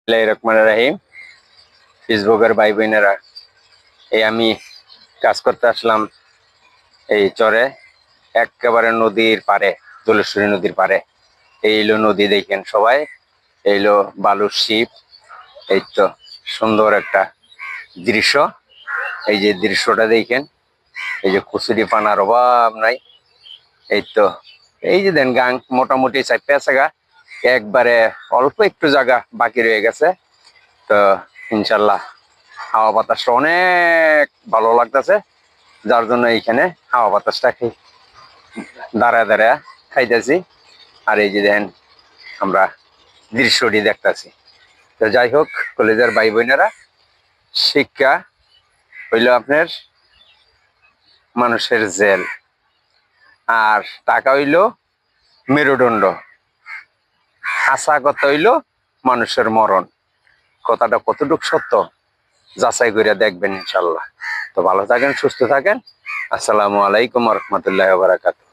রহমানির রাহিম। ফেসবুকের ভাই বোনেরা, এই আমি কাজ করতে আসলাম এই চরে, একেবারে নদীর পারে, জলেশ্বরী নদীর পারে। এইলো নদী, দেখেন সবাই, এইলো বালুর শিপ। এই তো সুন্দর একটা দৃশ্য। এই যে দৃশ্যটা দেখেন, এই যে কুচুরি পানার অভাব নাই। এই তো এই যে দেন গাং মোটামুটি চারটে জায়গা, একবারে অল্প একটু জায়গা বাকি রয়ে গেছে। তো ইনশাল্লাহ হাওয়া বাতাসটা অনেক ভালো লাগতেছে, যার জন্য এইখানে হাওয়া বাতাসটা দাঁড়ায় দাঁড়ায় খাইতেছি। আর এই যে দেখেন আমরা দৃশ্যটি দেখতেছি। তো যাই হোক, কলেজের ভাই বোনেরা, শিক্ষা হইল আপনার মানুষের জেল, আর টাকা হইল মেরুদণ্ড। হাসা কথা হইল মানুষের মরণ। কথাটা কতটুকু সত্য যাচাই করে দেখবেন ইনশাল্লাহ। তো ভালো থাকেন, সুস্থ থাকেন। আসসালামু আলাইকুম রহমতুল্লাহ বারাকাতুহু।